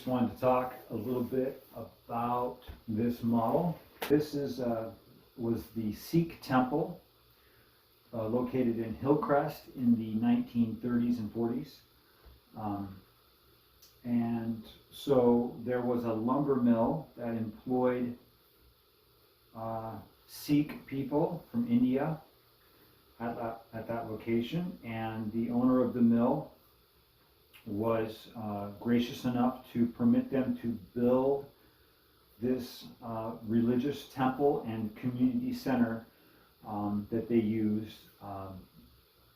just wanted to talk a little bit about this model. This was the Sikh Temple, located in Hillcrest in the 1930s and 40s. And so there was a lumber mill that employed Sikh people from India at that location, and the owner of the mill was gracious enough to permit them to build this religious temple and community center that they used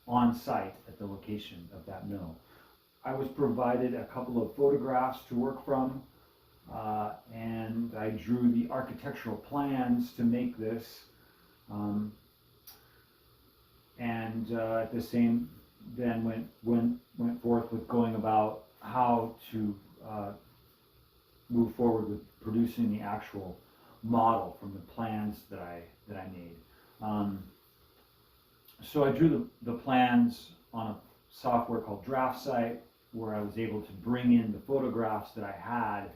on site at the location of that mill. I was provided a couple of photographs to work from, and I drew the architectural plans to make this, and at the same then went forth with going about how to move forward with producing the actual model from the plans that I made. So I drew the plans on a software called DraftSite, where I was able to bring in the photographs that I had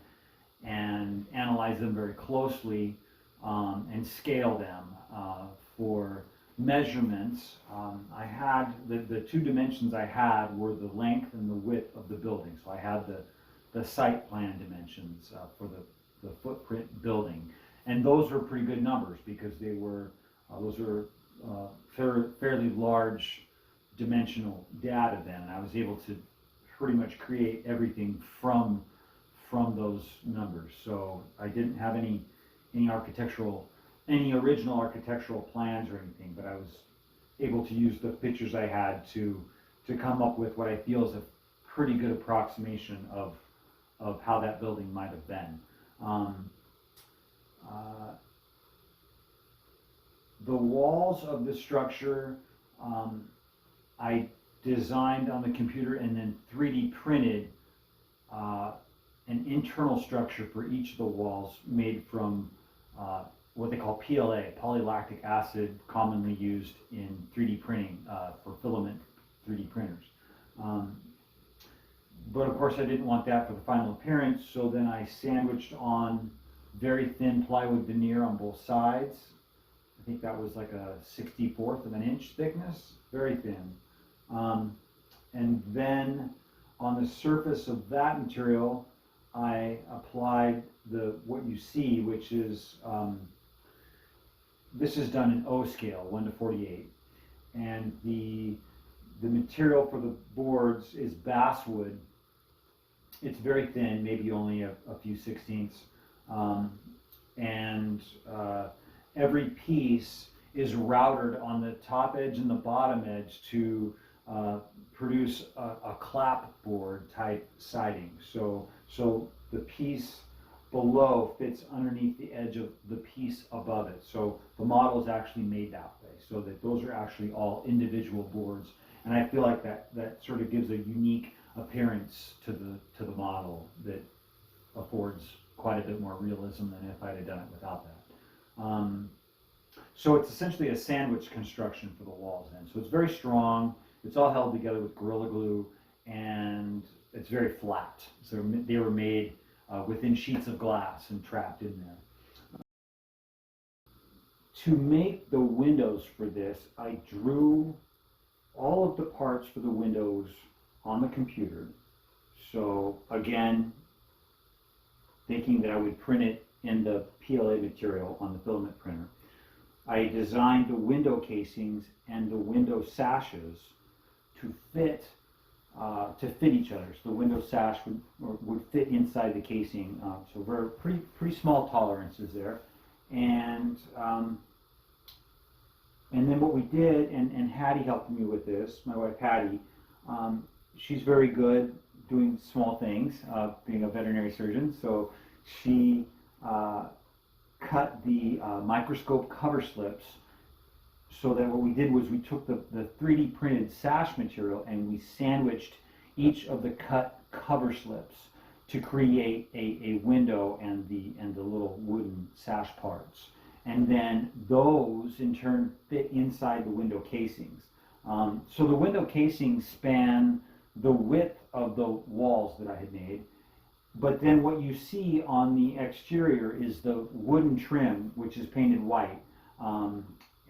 and analyze them very closely and scale them for measurements. I had the two dimensions I had were the length and the width of the building. So I had the site plan dimensions for the footprint building, and those were pretty good numbers because they were those were fairly large dimensional data then, and I was able to pretty much create everything from those numbers. So I didn't have any original architectural plans or anything, but I was able to use the pictures I had to come up with what I feel is a pretty good approximation of how that building might have been. The walls of the structure I designed on the computer and then 3D printed an internal structure for each of the walls made from what they call PLA, polylactic acid, commonly used in 3D printing for filament 3D printers. But of course I didn't want that for the final appearance, so then I sandwiched on very thin plywood veneer on both sides. I think that was like a 1/64 of an inch thickness, very thin. And then on the surface of that material, I applied what you see, which is, this is done in O scale, 1:48. And the material for the boards is basswood. It's very thin, maybe only a few sixteenths. Every piece is routed on the top edge and the bottom edge to produce a clapboard type siding. So the piece below fits underneath the edge of the piece above it. So the model is actually made that way, so that those are actually all individual boards. And I feel like that sort of gives a unique appearance to the model that affords quite a bit more realism than if I'd have done it without that. So it's essentially a sandwich construction for the walls then. So it's very strong, it's all held together with Gorilla Glue, and it's very flat. So they were made within sheets of glass and trapped in there. To make the windows for this, I drew all of the parts for the windows on the computer. So again, thinking that I would print it in the PLA material on the filament printer, I designed the window casings and the window sashes to fit each other. So the window sash would fit inside the casing. So we're pretty small tolerances there. And then what we did, and Hattie helped me with this, my wife Hattie, she's very good doing small things, being a veterinary surgeon. So she cut the microscope cover slips, so that what we did was we took the 3D printed sash material and we sandwiched each of the cut cover slips to create a window and the little wooden sash parts. And then those in turn fit inside the window casings. So the window casings span the width of the walls that I had made, but then what you see on the exterior is the wooden trim, which is painted white.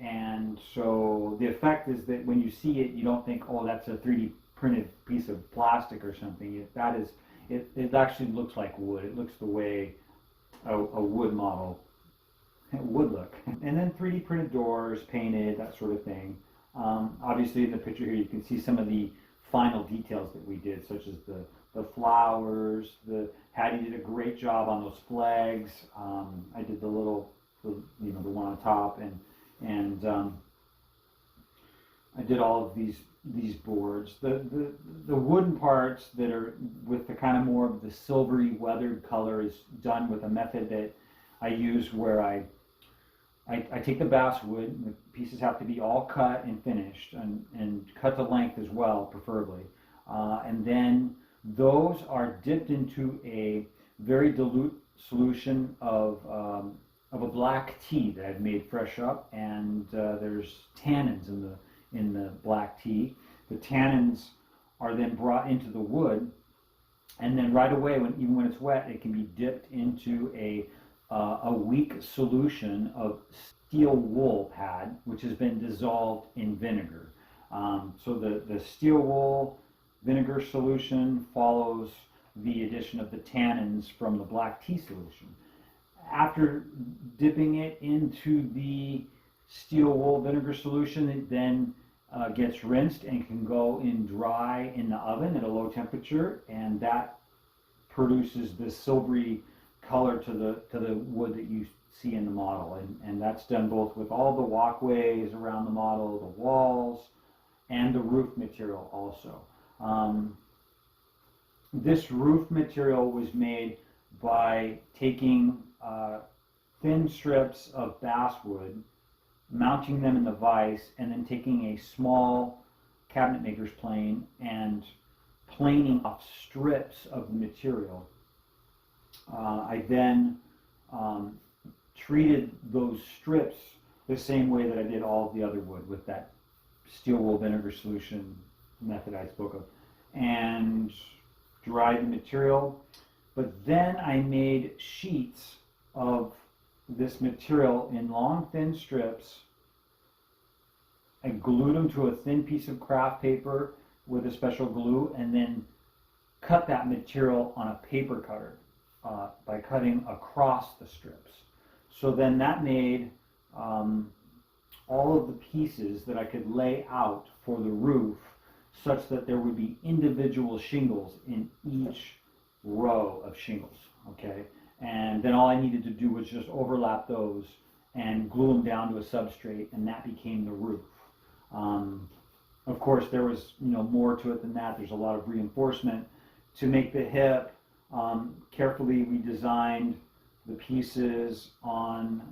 And so the effect is that when you see it, you don't think, oh, that's a 3D printed piece of plastic or something. It actually looks like wood. It looks the way a wood model would look. And then 3D printed doors, painted, that sort of thing. Obviously in the picture here you can see some of the final details that we did, such as the flowers. Hattie did a great job on those flags. I did the one on top, and I did all of these boards. The wooden parts that are with the kind of more of the silvery weathered color is done with a method that I use where I take the basswood. The pieces have to be all cut and finished, and cut to length as well, preferably. And then those are dipped into a very dilute solution of a black tea that I've made fresh up, and there's tannins in the black tea. The tannins are then brought into the wood, and then right away, even when it's wet, it can be dipped into a weak solution of steel wool pad, which has been dissolved in vinegar. So the steel wool vinegar solution follows the addition of the tannins from the black tea solution. After dipping it into the steel wool vinegar solution, it then gets rinsed and can go in dry in the oven at a low temperature, and that produces this silvery color to the wood that you see in the model. And that's done both with all the walkways around the model, the walls, and the roof material also. This roof material was made by taking thin strips of basswood, mounting them in the vise, and then taking a small cabinet maker's plane and planing off strips of the material. I then treated those strips the same way that I did all of the other wood with that steel wool vinegar solution method I spoke of, and dried the material. But then I made sheets of this material in long, thin strips. I glued them to a thin piece of craft paper with a special glue, and then cut that material on a paper cutter by cutting across the strips. So then that made all of the pieces that I could lay out for the roof such that there would be individual shingles in each row of shingles, okay? And then all I needed to do was just overlap those and glue them down to a substrate, and that became the roof. Of course, there was more to it than that. There's a lot of reinforcement to make the hip. Carefully, we designed the pieces on,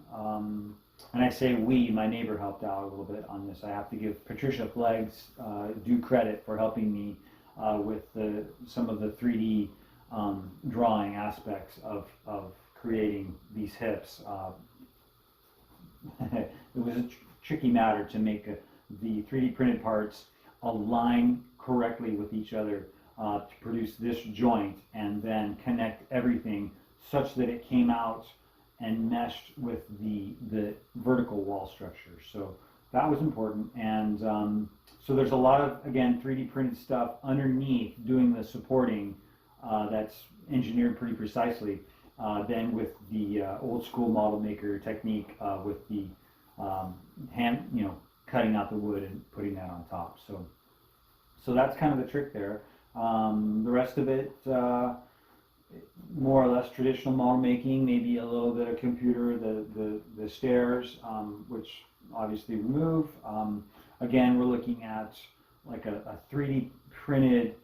and I say we, my neighbor helped out a little bit on this. I have to give Patricia Fleggs due credit for helping me with some of the 3D drawing aspects of creating these hips. It was a tricky matter to make the 3D printed parts align correctly with each other to produce this joint, and then connect everything such that it came out and meshed with the vertical wall structure. So that was important. And so there's a lot of, again, 3D printed stuff underneath doing the supporting that's engineered pretty precisely. Then with the old school model maker technique with the hand, cutting out the wood and putting that on top. So that's kind of the trick there. The rest of it, more or less traditional model making, maybe a little bit of computer, the stairs, which obviously remove. Again, we're looking at like a 3D printed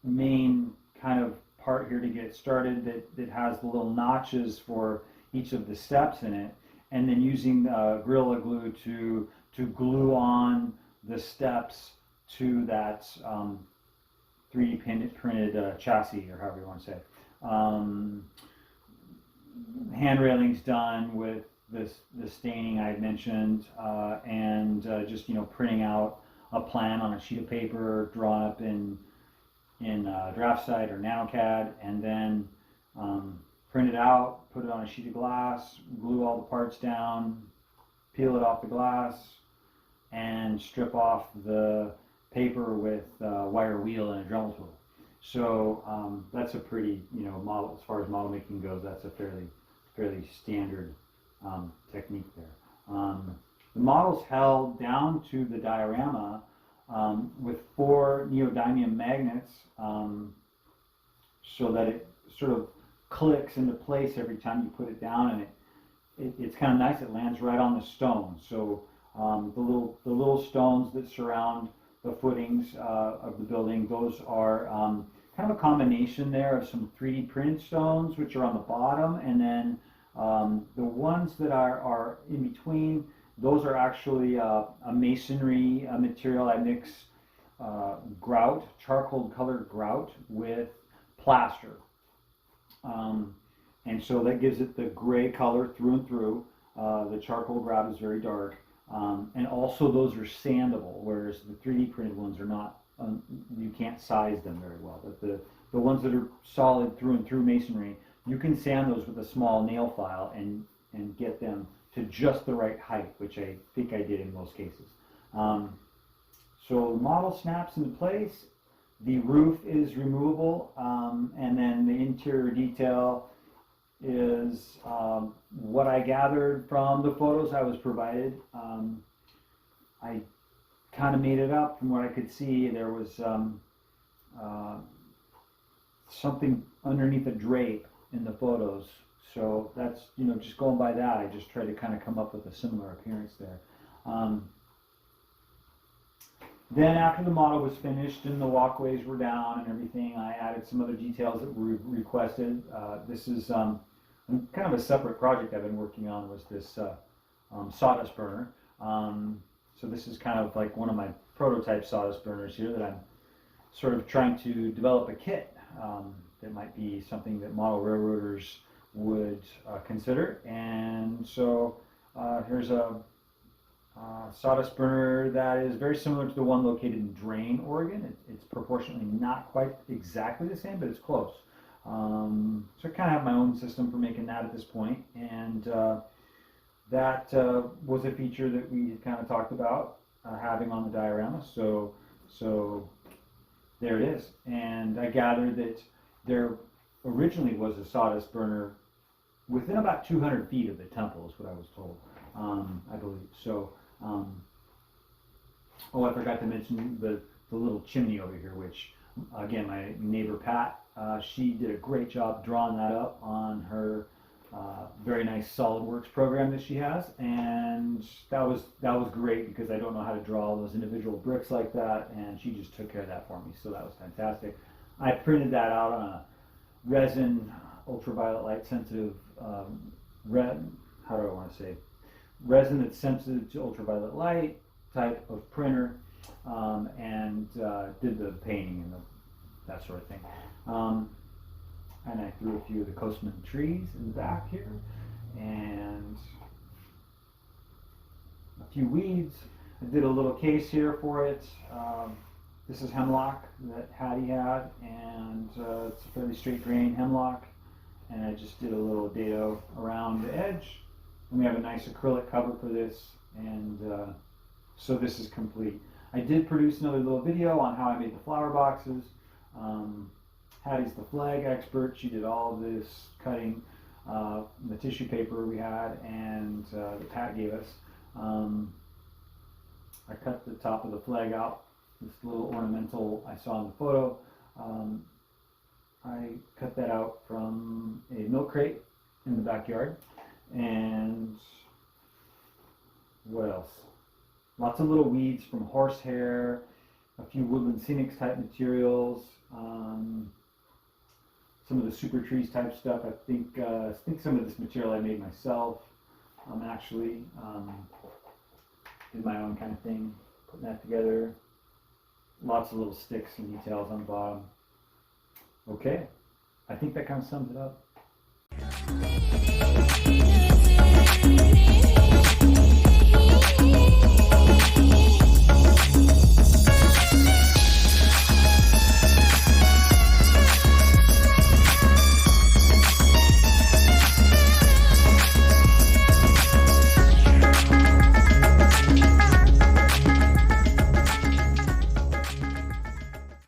main kind of part here to get started that has the little notches for each of the steps in it, and then using Gorilla Glue to glue on the steps to that 3D printed chassis, or however you want to say it. Hand railings done with the staining I had mentioned, and just printing out a plan on a sheet of paper, drawn up in in DraftSight or NanoCAD, and then print it out, put it on a sheet of glass, glue all the parts down, peel it off the glass, and strip off the paper with wire wheel and a Dremel tool. So that's a pretty, model, as far as model making goes, that's a fairly standard technique there. The model's held down to the diorama with 4 neodymium magnets, so that it sort of clicks into place every time you put it down, and it's kind of nice. It lands right on the stone. So the little stones that surround the footings of the building, those are kind of a combination there of some 3D printed stones, which are on the bottom, and then the ones that are in between, those are actually a masonry material. I mix grout, charcoal colored grout, with plaster. And so that gives it the gray color through and through. The charcoal grout is very dark. And also those are sandable, whereas the 3D printed ones are not, you can't size them very well. But the ones that are solid through and through masonry, you can sand those with a small nail file and get them to just the right height, which I think I did in most cases. So the model snaps into place, the roof is removable, and then the interior detail is what I gathered from the photos I was provided. I kind of made it up from what I could see. There was something underneath a drape in the photos. So that's, just going by that, I just tried to kind of come up with a similar appearance there. Then after the model was finished and the walkways were down and everything, I added some other details that were requested. This is kind of a separate project I've been working on, was this sawdust burner. So this is kind of like one of my prototype sawdust burners here that I'm sort of trying to develop a kit that might be something that model railroaders would consider. And so here's a sawdust burner that is very similar to the one located in Drain, Oregon. It's proportionally not quite exactly the same, but it's close. So I kind of have my own system for making that at this point, and that was a feature that we had kind of talked about having on the diorama. So there it is. And I gathered that there originally was a sawdust burner within about 200 feet of the temple, is what I was told, I believe. So, I forgot to mention the little chimney over here, which, again, my neighbor Pat, she did a great job drawing that up on her very nice SolidWorks program that she has, and that was great, because I don't know how to draw all those individual bricks like that, and she just took care of that for me, so that was fantastic. I printed that out on a resin, ultraviolet light sensitive, resin that's sensitive to ultraviolet light type of printer, and did the painting and that sort of thing. And I threw a few of the Coastman trees in the back here, and a few weeds. I did a little case here for it. This is hemlock that Hattie had, and it's a fairly straight grain hemlock, and I just did a little dado around the edge. And we have a nice acrylic cover for this, and so this is complete. I did produce another little video on how I made the flower boxes. Hattie's the flag expert. She did all of this cutting, the tissue paper we had, and that Pat gave us. I cut the top of the flag out, this little ornamental I saw in the photo. I cut that out from a milk crate in the backyard. And what else? Lots of little weeds from horsehair, a few woodland scenics type materials, some of the super trees type stuff. I think some of this material I made myself. Actually, did my own kind of thing, putting that together. Lots of little sticks and details on the bottom. Okay, I think that kind of sums it up.